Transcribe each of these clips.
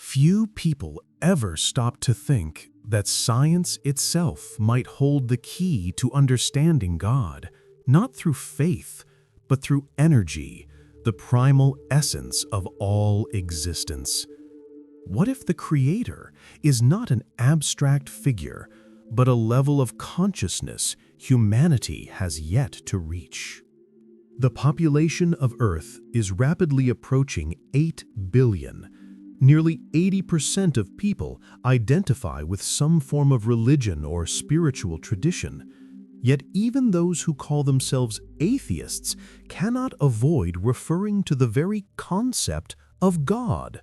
Few people ever stop to think that science itself might hold the key to understanding God, not through faith, but through energy, the primal essence of all existence. What if the Creator is not an abstract figure, but a level of consciousness humanity has yet to reach? The population of Earth is rapidly approaching 8 billion. Nearly 80% of people identify with some form of religion or spiritual tradition. Yet even those who call themselves atheists cannot avoid referring to the very concept of God.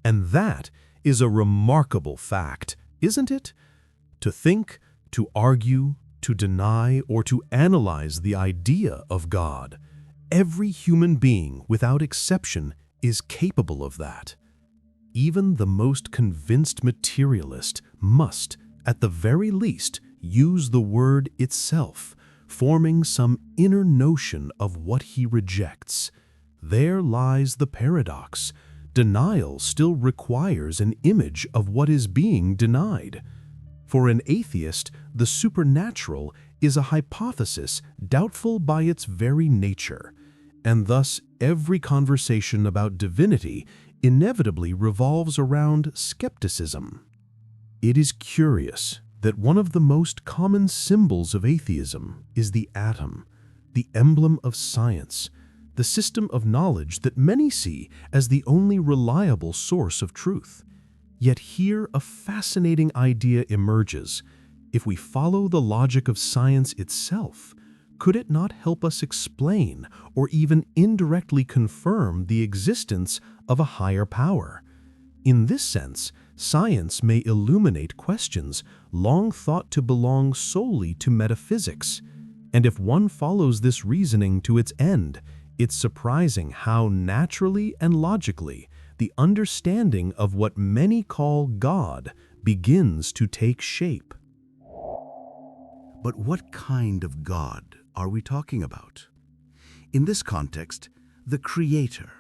And that is a remarkable fact, isn't it? To think, to argue, to deny, or to analyze the idea of God, every human being, without exception, is capable of that. Even the most convinced materialist must, at the very least, use the word itself, forming some inner notion of what he rejects. There lies the paradox. Denial still requires an image of what is being denied. For an atheist, the supernatural is a hypothesis doubtful by its very nature, and thus every conversation about divinity inevitably revolves around skepticism. It is curious that one of the most common symbols of atheism is the atom, the emblem of science, the system of knowledge that many see as the only reliable source of truth. Yet here a fascinating idea emerges. If we follow the logic of science itself, could it not help us explain or even indirectly confirm the existence of a higher power? In this sense, science may illuminate questions long thought to belong solely to metaphysics. And if one follows this reasoning to its end, it's surprising how naturally and logically the understanding of what many call God begins to take shape. But what kind of God are we talking about? In this context, the Creator,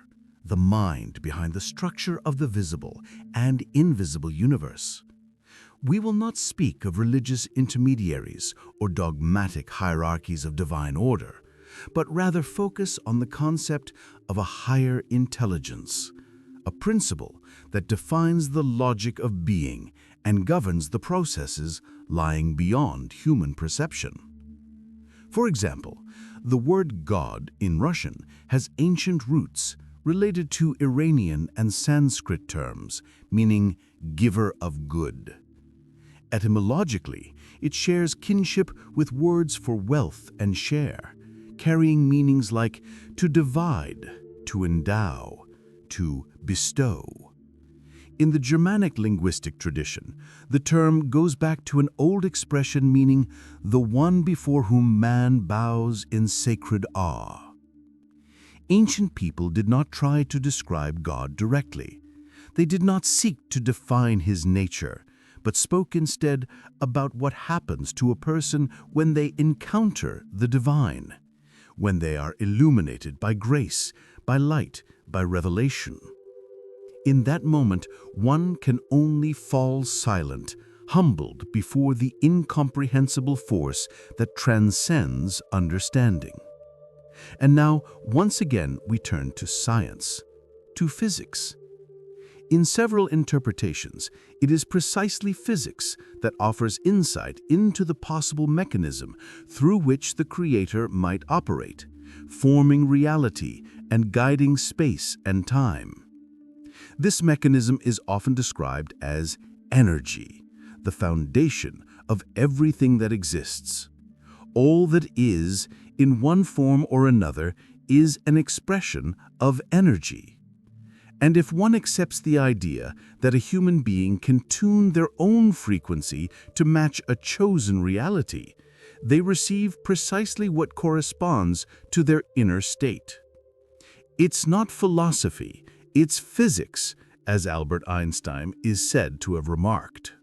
the mind behind the structure of the visible and invisible universe. We will not speak of religious intermediaries or dogmatic hierarchies of divine order, but rather focus on the concept of a higher intelligence, a principle that defines the logic of being and governs the processes lying beyond human perception. For example, the word God in Russian has ancient roots related to Iranian and Sanskrit terms, meaning giver of good. Etymologically, it shares kinship with words for wealth and share, carrying meanings like to divide, to endow, to bestow. In the Germanic linguistic tradition, the term goes back to an old expression meaning the one before whom man bows in sacred awe. Ancient people did not try to describe God directly. They did not seek to define his nature, but spoke instead about what happens to a person when they encounter the divine, when they are illuminated by grace, by light, by revelation. In that moment, one can only fall silent, humbled before the incomprehensible force that transcends understanding. And now, once again, we turn to science, to physics. In several interpretations, it is precisely physics that offers insight into the possible mechanism through which the Creator might operate, forming reality and guiding space and time. This mechanism is often described as energy, the foundation of everything that exists. All that is, in one form or another, is an expression of energy. And if one accepts the idea that a human being can tune their own frequency to match a chosen reality, they receive precisely what corresponds to their inner state. It's not philosophy, it's physics, as Albert Einstein is said to have remarked.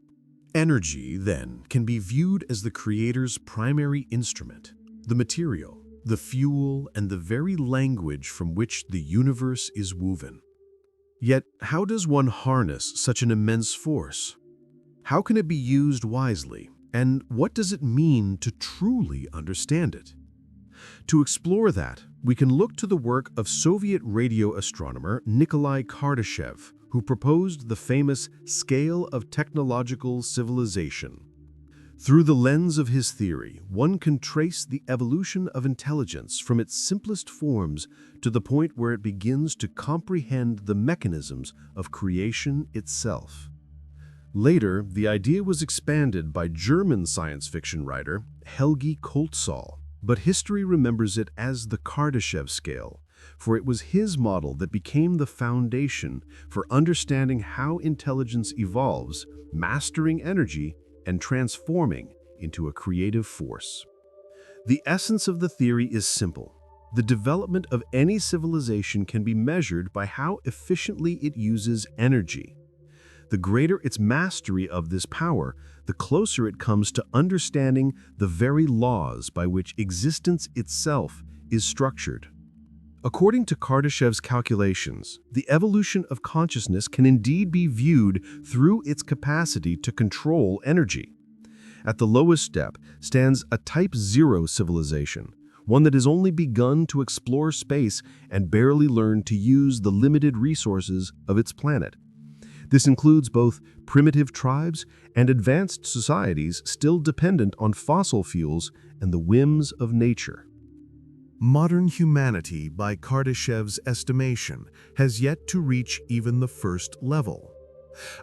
Energy, then, can be viewed as the Creator's primary instrument, the material, the fuel, and the very language from which the universe is woven. Yet, how does one harness such an immense force? How can it be used wisely? And what does it mean to truly understand it? To explore that, we can look to the work of Soviet radio astronomer Nikolai Kardashev, who proposed the famous scale of technological civilization. Through the lens of his theory, one can trace the evolution of intelligence from its simplest forms to the point where it begins to comprehend the mechanisms of creation itself. Later, the idea was expanded by German science fiction writer Helgi Koltzall, but history remembers it as the Kardashev Scale, for it was his model that became the foundation for understanding how intelligence evolves, mastering energy, and transforming into a creative force. The essence of the theory is simple. The development of any civilization can be measured by how efficiently it uses energy. The greater its mastery of this power, the closer it comes to understanding the very laws by which existence itself is structured. According to Kardashev's calculations, the evolution of consciousness can indeed be viewed through its capacity to control energy. At the lowest step stands a Type 0 civilization, one that has only begun to explore space and barely learned to use the limited resources of its planet. This includes both primitive tribes and advanced societies still dependent on fossil fuels and the whims of nature. Modern humanity, by Kardashev's estimation, has yet to reach even the first level.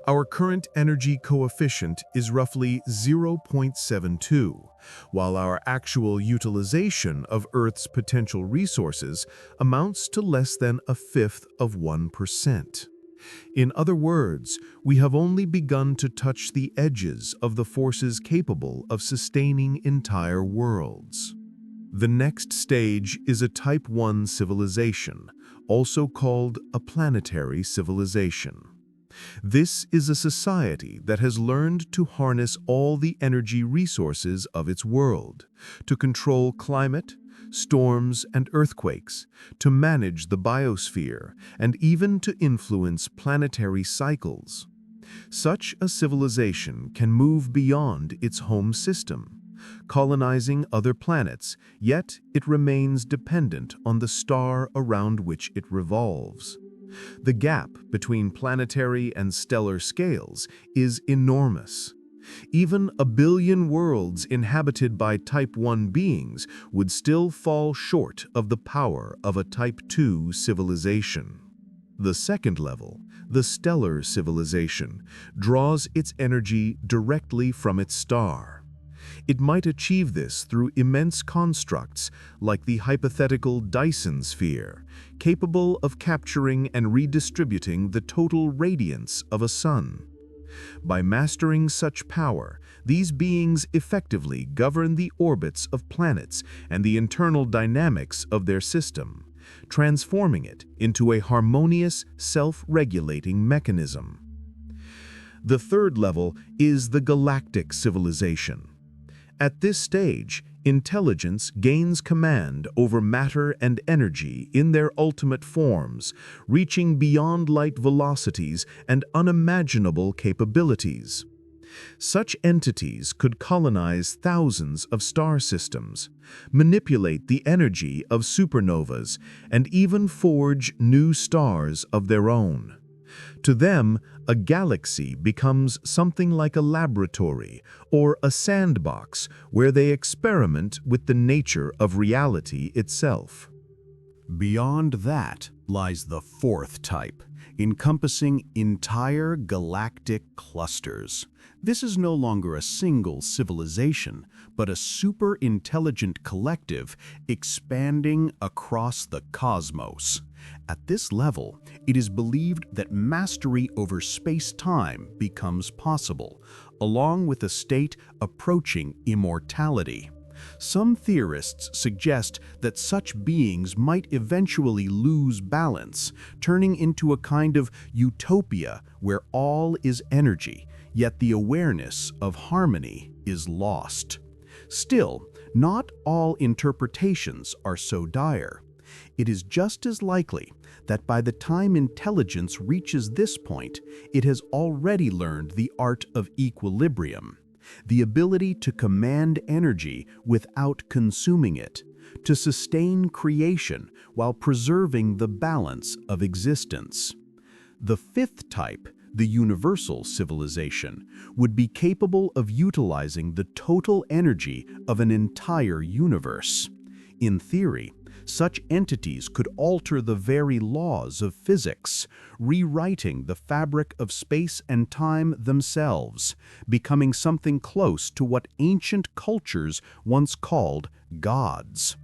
Our current energy coefficient is roughly 0.72, while our actual utilization of Earth's potential resources amounts to less than a fifth of 1%. In other words, we have only begun to touch the edges of the forces capable of sustaining entire worlds. The next stage is a Type 1 civilization, also called a planetary civilization. This is a society that has learned to harness all the energy resources of its world, to control climate, storms, and earthquakes, to manage the biosphere, and even to influence planetary cycles. Such a civilization can move beyond its home system, colonizing other planets, yet it remains dependent on the star around which it revolves. The gap between planetary and stellar scales is enormous. Even a billion worlds inhabited by Type 1 beings would still fall short of the power of a Type 2 civilization. The second level, the stellar civilization, draws its energy directly from its star. It might achieve this through immense constructs like the hypothetical Dyson sphere, capable of capturing and redistributing the total radiance of a sun. By mastering such power, these beings effectively govern the orbits of planets and the internal dynamics of their system, transforming it into a harmonious, self-regulating mechanism. The third level is the galactic civilization. At this stage, intelligence gains command over matter and energy in their ultimate forms, reaching beyond light velocities and unimaginable capabilities. Such entities could colonize thousands of star systems, manipulate the energy of supernovas, and even forge new stars of their own. To them, a galaxy becomes something like a laboratory or a sandbox where they experiment with the nature of reality itself. Beyond that lies the fourth type, encompassing entire galactic clusters. This is no longer a single civilization, but a super-intelligent collective expanding across the cosmos. At this level, it is believed that mastery over space-time becomes possible, along with a state approaching immortality. Some theorists suggest that such beings might eventually lose balance, turning into a kind of utopia where all is energy, yet the awareness of harmony is lost. Still, not all interpretations are so dire. It is just as likely that by the time intelligence reaches this point, it has already learned the art of equilibrium, the ability to command energy without consuming it, to sustain creation while preserving the balance of existence. The fifth type, the universal civilization, would be capable of utilizing the total energy of an entire universe. In theory, such entities could alter the very laws of physics, rewriting the fabric of space and time themselves, becoming something close to what ancient cultures once called gods.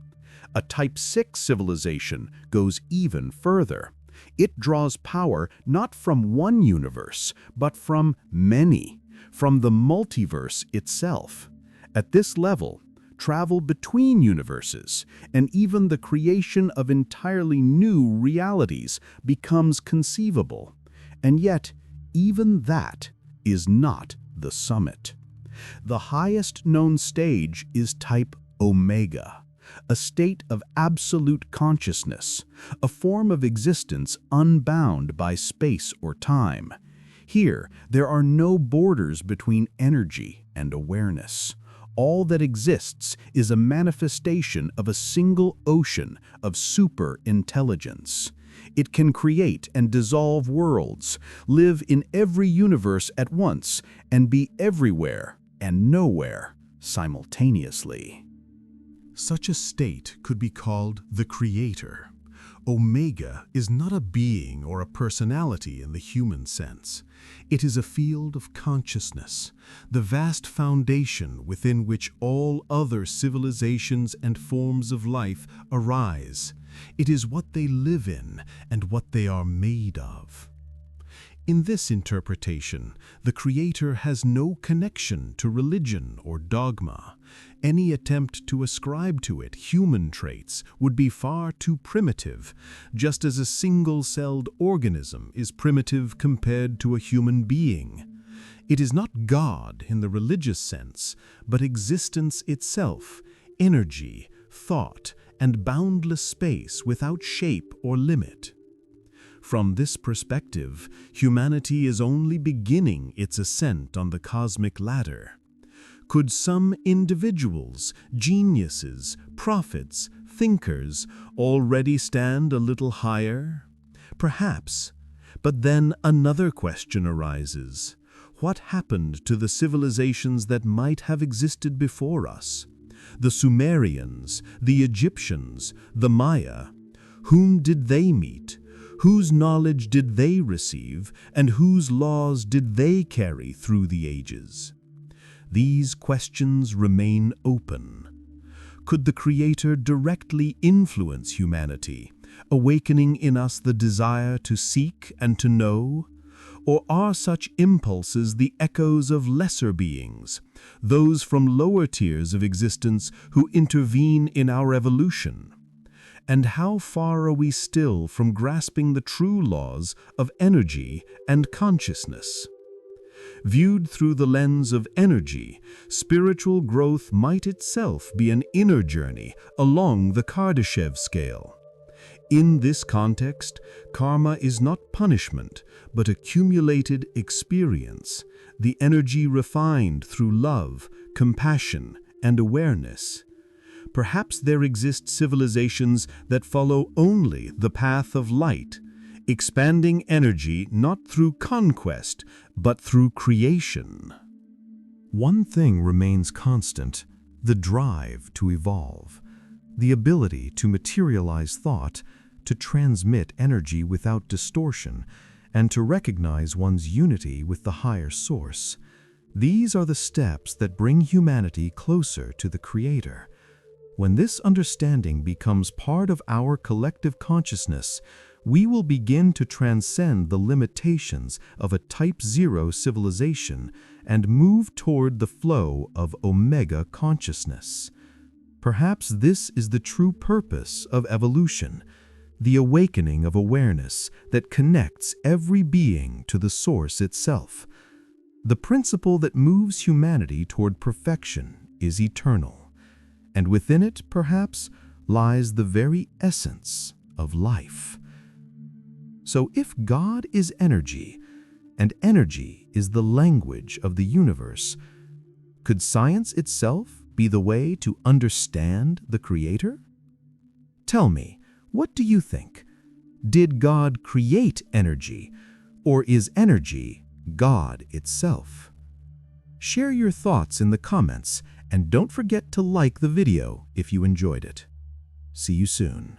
A Type 6 civilization goes even further. It draws power not from one universe, but from many, from the multiverse itself. At this level, travel between universes, and even the creation of entirely new realities becomes conceivable. And yet, even that is not the summit. The highest known stage is Type Omega, a state of absolute consciousness, a form of existence unbound by space or time. Here, there are no borders between energy and awareness. All that exists is a manifestation of a single ocean of super-intelligence. It can create and dissolve worlds, live in every universe at once, and be everywhere and nowhere simultaneously. Such a state could be called the creator. Omega is not a being or a personality in the human sense. It is a field of consciousness, the vast foundation within which all other civilizations and forms of life arise. It is what they live in and what they are made of. In this interpretation, the Creator has no connection to religion or dogma. Any attempt to ascribe to it human traits would be far too primitive, just as a single-celled organism is primitive compared to a human being. It is not God in the religious sense, but existence itself, energy, thought, and boundless space without shape or limit. From this perspective, humanity is only beginning its ascent on the cosmic ladder. Could some individuals, geniuses, prophets, thinkers already stand a little higher? Perhaps. But then another question arises. What happened to the civilizations that might have existed before us? The Sumerians, the Egyptians, the Maya. Whom did they meet? Whose knowledge did they receive, and whose laws did they carry through the ages? These questions remain open. Could the Creator directly influence humanity, awakening in us the desire to seek and to know? Or are such impulses the echoes of lesser beings, those from lower tiers of existence who intervene in our evolution? And how far are we still from grasping the true laws of energy and consciousness? Viewed through the lens of energy, spiritual growth might itself be an inner journey along the Kardashev Scale. In this context, karma is not punishment, but accumulated experience, the energy refined through love, compassion, and awareness. Perhaps there exist civilizations that follow only the path of light, expanding energy not through conquest, but through creation. One thing remains constant: the drive to evolve, the ability to materialize thought, to transmit energy without distortion, and to recognize one's unity with the higher source. These are the steps that bring humanity closer to the Creator. When this understanding becomes part of our collective consciousness, we will begin to transcend the limitations of a Type 0 civilization and move toward the flow of Omega consciousness. Perhaps this is the true purpose of evolution, the awakening of awareness that connects every being to the source itself. The principle that moves humanity toward perfection is eternal, and within it, perhaps, lies the very essence of life. So if God is energy, and energy is the language of the universe, could science itself be the way to understand the Creator? Tell me, what do you think? Did God create energy, or is energy God itself? Share your thoughts in the comments, and don't forget to like the video if you enjoyed it. See you soon.